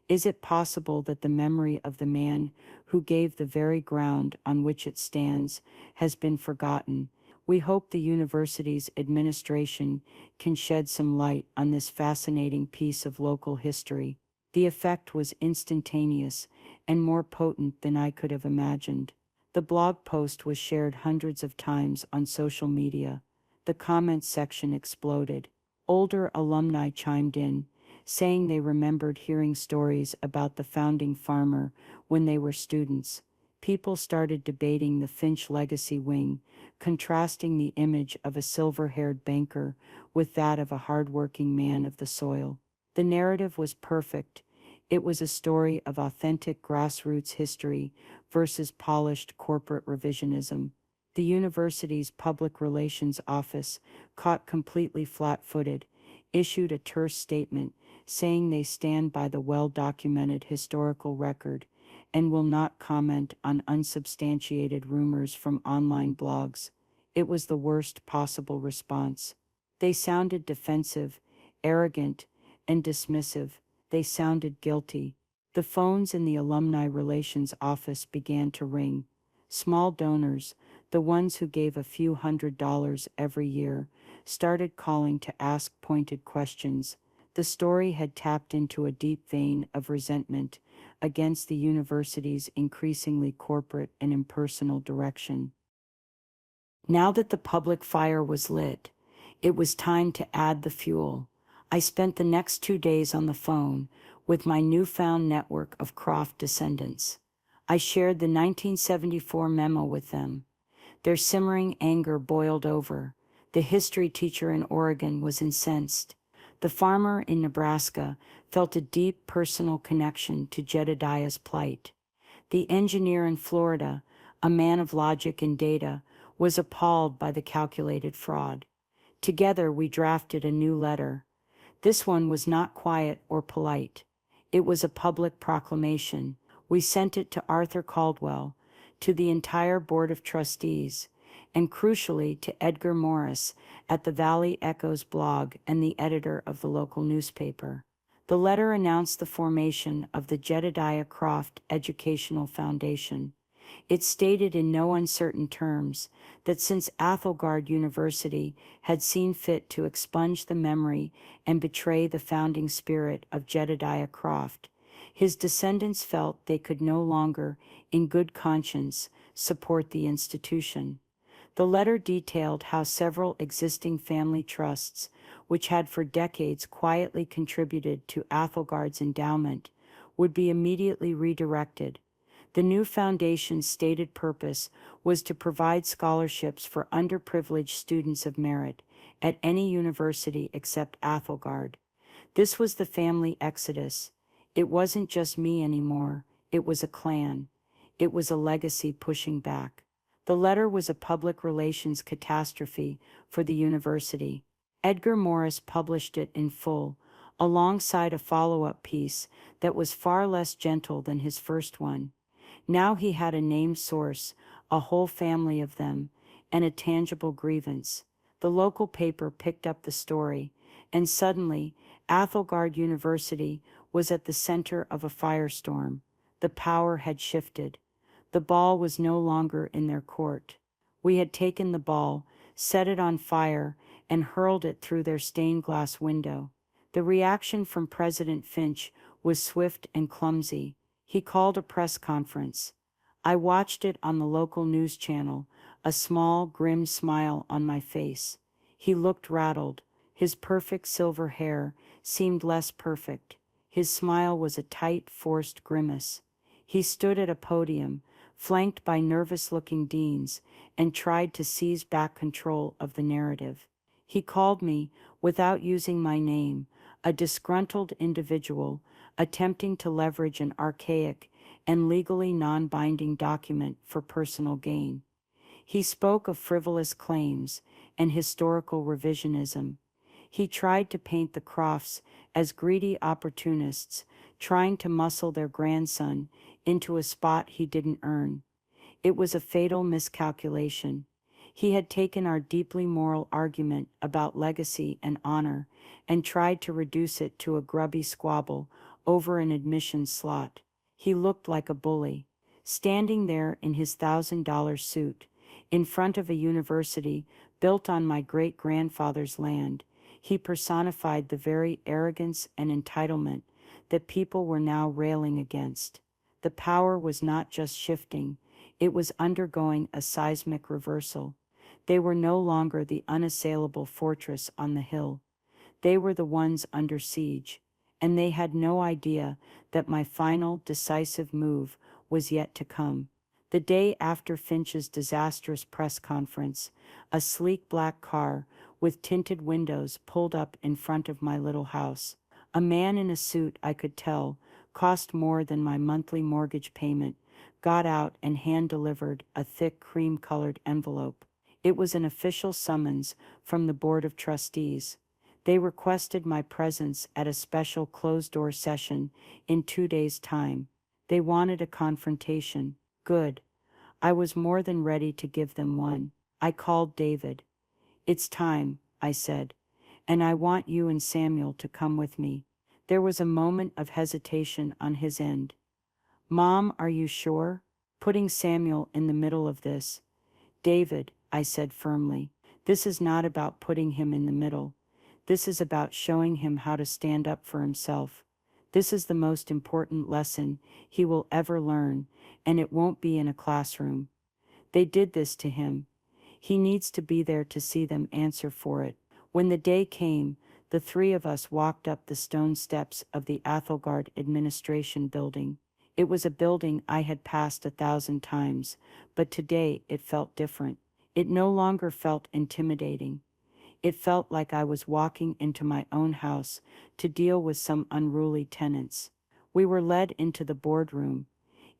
is it possible that the memory of the man who gave the very ground on which it stands has been forgotten? We hope the university's administration can shed some light on this fascinating piece of local history. The effect was instantaneous and more potent than I could have imagined. The blog post was shared hundreds of times on social media. The comments section exploded. Older alumni chimed in, saying they remembered hearing stories about the founding farmer when they were students. People started debating the Finch legacy wing, contrasting the image of a silver-haired banker with that of a hard-working man of the soil. The narrative was perfect. It was a story of authentic grassroots history versus polished corporate revisionism. The university's public relations office, caught completely flat-footed, issued a terse statement saying they stand by the well-documented historical record and will not comment on unsubstantiated rumors from online blogs. It was the worst possible response. They sounded defensive, arrogant, and dismissive. They sounded guilty. The phones in the alumni relations office began to ring. Small donors, the ones who gave a few $100s every year, started calling to ask pointed questions. The story had tapped into a deep vein of resentment against the university's increasingly corporate and impersonal direction. Now that the public fire was lit, it was time to add the fuel. I spent the next 2 days on the phone with my newfound network of Croft descendants. I shared the 1974 memo with them. Their simmering anger boiled over. The history teacher in Oregon was incensed. The farmer in Nebraska felt a deep personal connection to Jedediah's plight. The engineer in Florida, a man of logic and data, was appalled by the calculated fraud. Together we drafted a new letter. This one was not quiet or polite. It was a public proclamation. We sent it to Arthur Caldwell, to the entire Board of Trustees, and crucially to Edgar Morris at the Valley Echo's blog and the editor of the local newspaper. The letter announced the formation of the Jedediah Croft Educational Foundation. It stated in no uncertain terms that since Athelgard University had seen fit to expunge the memory and betray the founding spirit of Jedediah Croft, his descendants felt they could no longer, in good conscience, support the institution. The letter detailed how several existing family trusts, which had for decades quietly contributed to Athelgard's endowment, would be immediately redirected. The new foundation's stated purpose was to provide scholarships for underprivileged students of merit at any university except Athelgard. This was the family exodus. It wasn't just me anymore. It was a clan. It was a legacy pushing back. The letter was a public relations catastrophe for the university. Edgar Morris published it in full, alongside a follow-up piece that was far less gentle than his first one. Now he had a named source, a whole family of them, and a tangible grievance. The local paper picked up the story, and suddenly, Athelgard University was at the center of a firestorm. The power had shifted. The ball was no longer in their court. We had taken the ball, set it on fire, and hurled it through their stained glass window. The reaction from President Finch was swift and clumsy. He called a press conference. I watched it on the local news channel, a small, grim smile on my face. He looked rattled. His perfect silver hair seemed less perfect. His smile was a tight, forced grimace. He stood at a podium, flanked by nervous-looking deans, and tried to seize back control of the narrative. He called me, without using my name, a disgruntled individual attempting to leverage an archaic and legally non-binding document for personal gain. He spoke of frivolous claims and historical revisionism. He tried to paint the Crofts as greedy opportunists trying to muscle their grandson into a spot he didn't earn. It was a fatal miscalculation. He had taken our deeply moral argument about legacy and honor and tried to reduce it to a grubby squabble over an admission slot. He looked like a bully, standing there in his $1,000 suit, in front of a university built on my great-grandfather's land. He personified the very arrogance and entitlement that people were now railing against. The power was not just shifting, it was undergoing a seismic reversal. They were no longer the unassailable fortress on the hill. They were the ones under siege, and they had no idea that my final, decisive move was yet to come. The day after Finch's disastrous press conference, a sleek black car with tinted windows pulled up in front of my little house. A man in a suit, I could tell, cost more than my monthly mortgage payment, got out and hand-delivered a thick cream-colored envelope. It was an official summons from the Board of Trustees. They requested my presence at a special closed-door session in 2 days' time. They wanted a confrontation. Good. I was more than ready to give them one. I called David. "It's time," I said, "and I want you and Samuel to come with me." There was a moment of hesitation on his end. "Mom, are you sure?" Putting Samuel in the middle of this. "David," I said firmly, "this is not about putting him in the middle. This is about showing him how to stand up for himself. This is the most important lesson he will ever learn, and it won't be in a classroom. They did this to him. He needs to be there to see them answer for it." When the day came, the three of us walked up the stone steps of the Athelgard Administration Building. It was a building I had passed 1,000 times, but today it felt different. It no longer felt intimidating. It felt like I was walking into my own house to deal with some unruly tenants. We were led into the boardroom.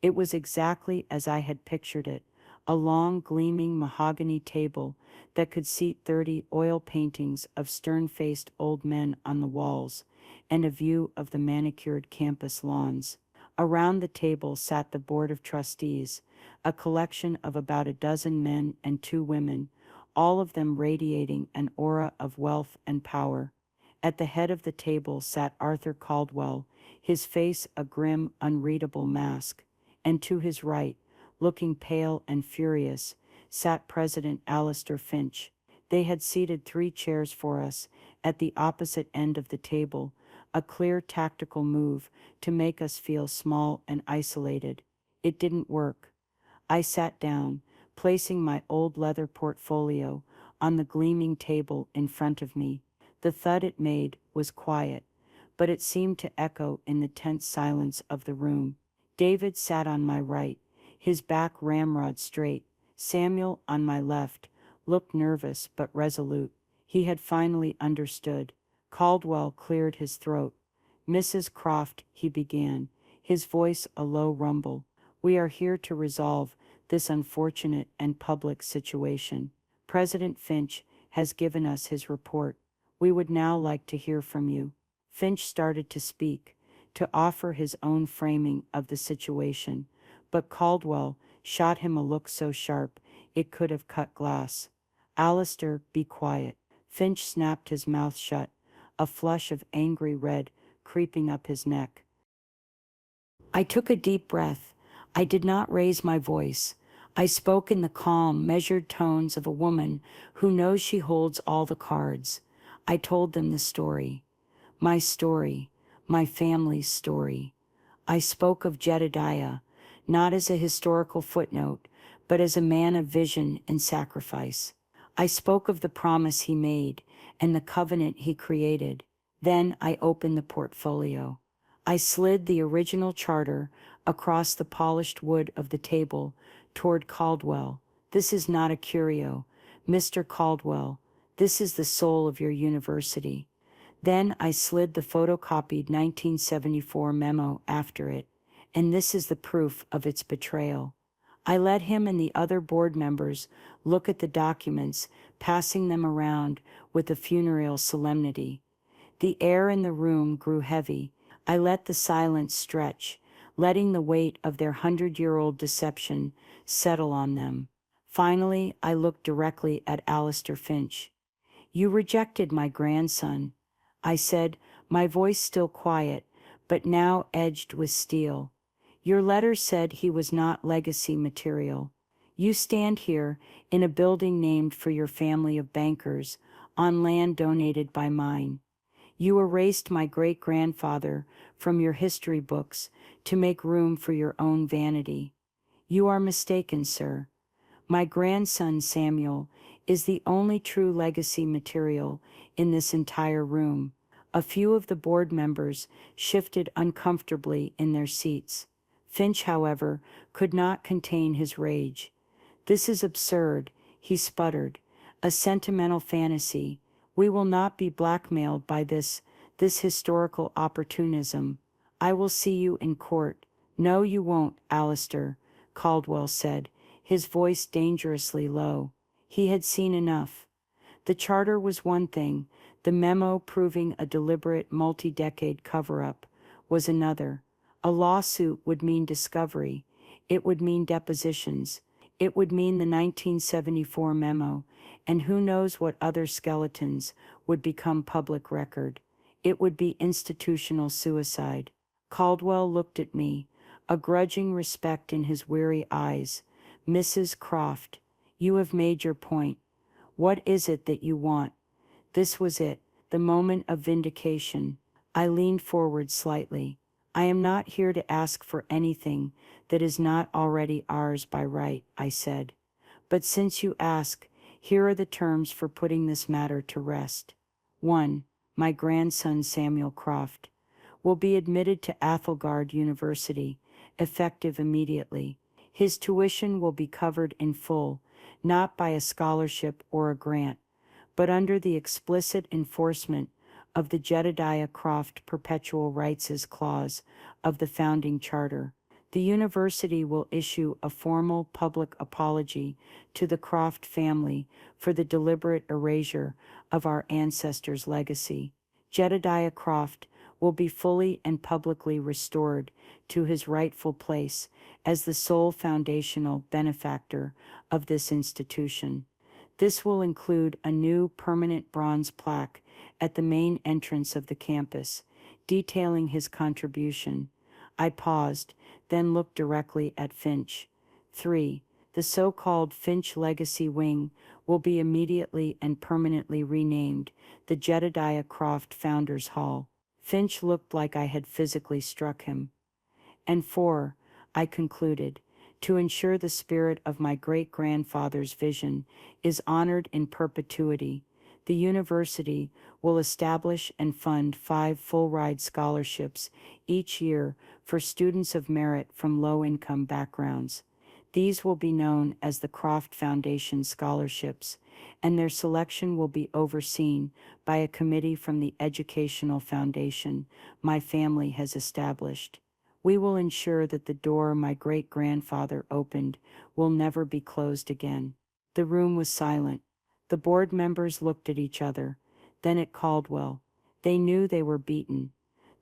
It was exactly as I had pictured it, a long, gleaming mahogany table that could seat 30 oil paintings of stern-faced old men on the walls, and a view of the manicured campus lawns. Around the table sat the Board of Trustees, a collection of about a dozen men and 2 women, all of them radiating an aura of wealth and power. At the head of the table sat Arthur Caldwell, his face a grim, unreadable mask, and to his right, looking pale and furious, sat President Alistair Finch. They had seated 3 chairs for us at the opposite end of the table, a clear tactical move to make us feel small and isolated. It didn't work. I sat down, placing my old leather portfolio on the gleaming table in front of me. The thud it made was quiet, but it seemed to echo in the tense silence of the room. David sat on my right, his back ramrod straight. Samuel, on my left, looked nervous but resolute. He had finally understood. Caldwell cleared his throat. "Mrs. Croft," he began, his voice a low rumble, "we are here to resolve this unfortunate and public situation. President Finch has given us his report. We would now like to hear from you." Finch started to speak, to offer his own framing of the situation, but Caldwell shot him a look so sharp it could have cut glass. "Alistair, be quiet." Finch snapped his mouth shut, a flush of angry red creeping up his neck. I took a deep breath. I did not raise my voice. I spoke in the calm, measured tones of a woman who knows she holds all the cards. I told them the story. My story. My family's story. I spoke of Jedediah, not as a historical footnote, but as a man of vision and sacrifice. I spoke of the promise he made and the covenant he created. Then I opened the portfolio. I slid the original charter across the polished wood of the table, toward Caldwell. This is not a curio, Mr. Caldwell. This is the soul of your university. Then I slid the photocopied 1974 memo after it, and this is the proof of its betrayal. I let him and the other board members look at the documents, passing them around with a funereal solemnity. The air in the room grew heavy. I let the silence stretch, letting the weight of their 100-year-old deception settle on them. Finally, I looked directly at Alistair Finch. "You rejected my grandson," I said, my voice still quiet, but now edged with steel. "Your letter said he was not legacy material. You stand here, in a building named for your family of bankers, on land donated by mine. You erased my great-grandfather from your history books to make room for your own vanity. You are mistaken, sir. My grandson Samuel is the only true legacy material in this entire room." A few of the board members shifted uncomfortably in their seats. Finch, however, could not contain his rage. "This is absurd," he sputtered. "A sentimental fantasy. We will not be blackmailed by this historical opportunism. I will see you in court." "No, you won't, Alistair," Caldwell said, his voice dangerously low. He had seen enough. The charter was one thing, the memo proving a deliberate multi-decade cover-up was another. A lawsuit would mean discovery. It would mean depositions. It would mean the 1974 memo, and who knows what other skeletons would become public record. It would be institutional suicide. Caldwell looked at me, a grudging respect in his weary eyes. "Mrs. Croft, you have made your point. What is it that you want?" This was it, the moment of vindication. I leaned forward slightly. "I am not here to ask for anything that is not already ours by right," I said. "But since you ask, here are the terms for putting this matter to rest. 1. My grandson Samuel Croft will be admitted to Athelgard University, effective immediately. His tuition will be covered in full, not by a scholarship or a grant, but under the explicit enforcement of the Jedediah Croft Perpetual Rights Clause of the founding charter. The university will issue a formal public apology to the Croft family for the deliberate erasure of our ancestors' legacy. Jedediah Croft will be fully and publicly restored to his rightful place as the sole foundational benefactor of this institution. This will include a new permanent bronze plaque at the main entrance of the campus, detailing his contribution." I paused, then looked directly at Finch. 3. The so-called Finch Legacy Wing will be immediately and permanently renamed the Jedediah Croft Founders Hall. Finch looked like I had physically struck him. "And 4, I concluded, to ensure the spirit of my great-grandfather's vision is honored in perpetuity, the university will establish and fund 5 full-ride scholarships each year for students of merit from low-income backgrounds. These will be known as the Croft Foundation Scholarships, and their selection will be overseen by a committee from the educational foundation my family has established. We will ensure that the door my great-grandfather opened will never be closed again." The room was silent. The board members looked at each other, then at Caldwell. They knew they were beaten.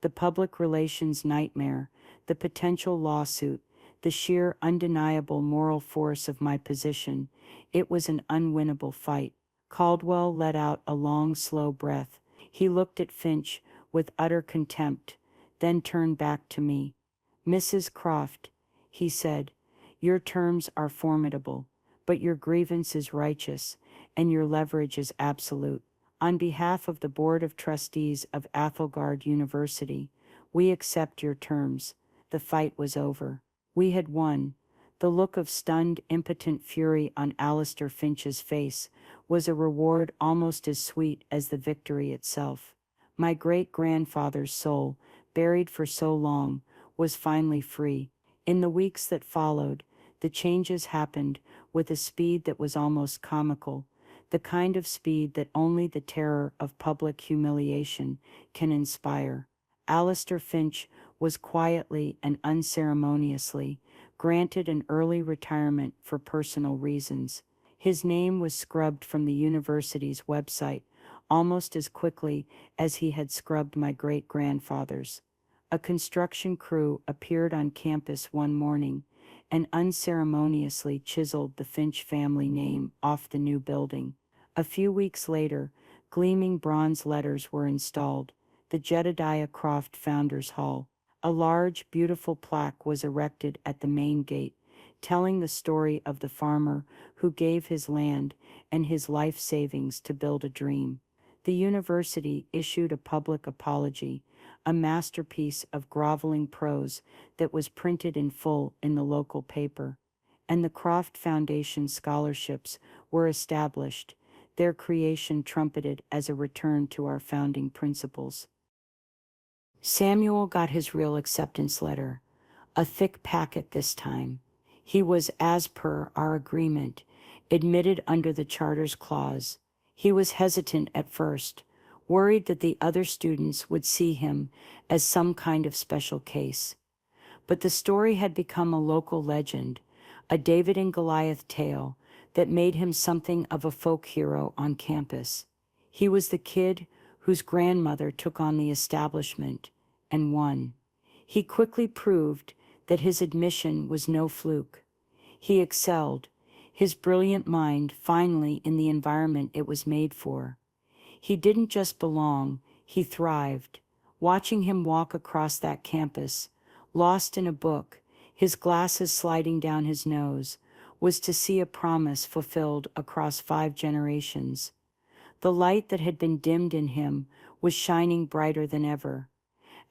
The public relations nightmare, the potential lawsuit, the sheer undeniable moral force of my position, it was an unwinnable fight. Caldwell let out a long, slow breath. He looked at Finch with utter contempt, then turned back to me. "Mrs. Croft," he said, "your terms are formidable, but your grievance is righteous, and your leverage is absolute. On behalf of the Board of Trustees of Athelgard University, we accept your terms." The fight was over. We had won. The look of stunned, impotent fury on Alistair Finch's face was a reward almost as sweet as the victory itself. My great-grandfather's soul, buried for so long, was finally free. In the weeks that followed, the changes happened with a speed that was almost comical, the kind of speed that only the terror of public humiliation can inspire. Alistair Finch was quietly and unceremoniously granted an early retirement for personal reasons. His name was scrubbed from the university's website almost as quickly as he had scrubbed my great-grandfather's. A construction crew appeared on campus one morning and unceremoniously chiseled the Finch family name off the new building. A few weeks later, gleaming bronze letters were installed, the Jedediah Croft Founders Hall. A large, beautiful plaque was erected at the main gate, telling the story of the farmer who gave his land and his life savings to build a dream. The university issued a public apology, a masterpiece of groveling prose that was printed in full in the local paper, and the Croft Foundation scholarships were established, their creation trumpeted as a return to our founding principles. Samuel got his real acceptance letter, a thick packet this time. He was, as per our agreement, admitted under the charter's clause. He was hesitant at first, worried that the other students would see him as some kind of special case. But the story had become a local legend, a David and Goliath tale that made him something of a folk hero on campus. He was the kid whose grandmother took on the establishment and won. He quickly proved that his admission was no fluke. He excelled, his brilliant mind finally in the environment it was made for. He didn't just belong, he thrived. Watching him walk across that campus, lost in a book, his glasses sliding down his nose, was to see a promise fulfilled across 5 generations. The light that had been dimmed in him was shining brighter than ever.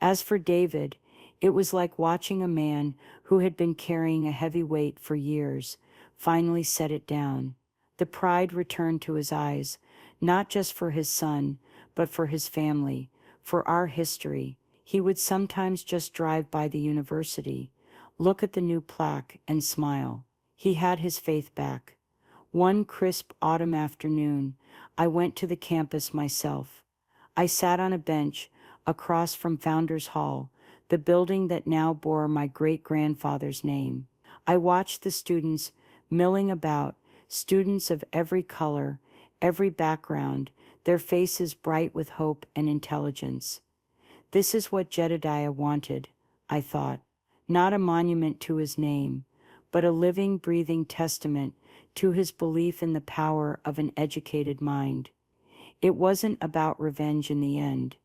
As for David, it was like watching a man who had been carrying a heavy weight for years finally set it down. The pride returned to his eyes, not just for his son, but for his family, for our history. He would sometimes just drive by the university, look at the new plaque, and smile. He had his faith back. One crisp autumn afternoon, I went to the campus myself. I sat on a bench across from Founders Hall, the building that now bore my great-grandfather's name. I watched the students milling about, students of every color, every background, their faces bright with hope and intelligence. This is what Jedediah wanted, I thought, not a monument to his name, but a living, breathing testament to his belief in the power of an educated mind. It wasn't about revenge in the end.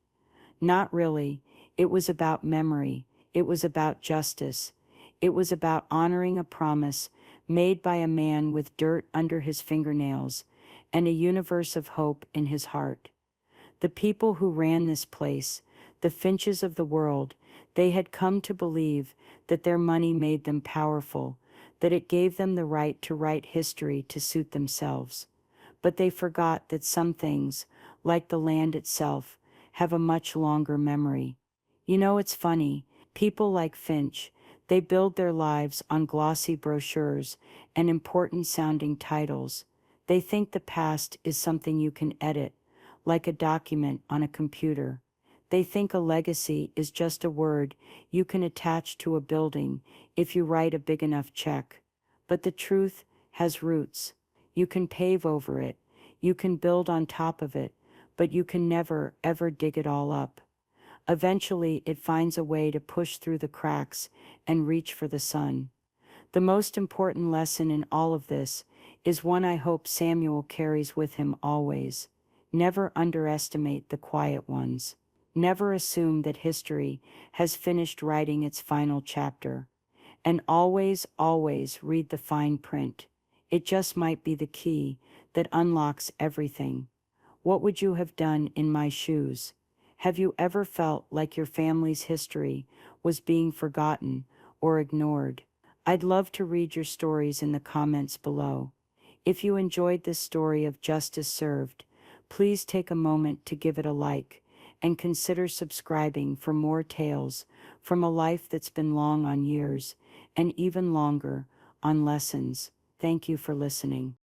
Not really. It was about memory. It was about justice. It was about honoring a promise made by a man with dirt under his fingernails and a universe of hope in his heart. The people who ran this place, the Finches of the world, they had come to believe that their money made them powerful, that it gave them the right to write history to suit themselves. But they forgot that some things, like the land itself, have a much longer memory. You know, it's funny, people like Finch, they build their lives on glossy brochures and important-sounding titles. They think the past is something you can edit, like a document on a computer. They think a legacy is just a word you can attach to a building if you write a big enough check. But the truth has roots. You can pave over it, you can build on top of it, but you can never, ever dig it all up. Eventually, it finds a way to push through the cracks and reach for the sun. The most important lesson in all of this is one I hope Samuel carries with him always. Never underestimate the quiet ones. Never assume that history has finished writing its final chapter. And always, always read the fine print. It just might be the key that unlocks everything. What would you have done in my shoes? Have you ever felt like your family's history was being forgotten or ignored? I'd love to read your stories in the comments below. If you enjoyed this story of justice served, please take a moment to give it a like and consider subscribing for more tales from a life that's been long on years and even longer on lessons. Thank you for listening.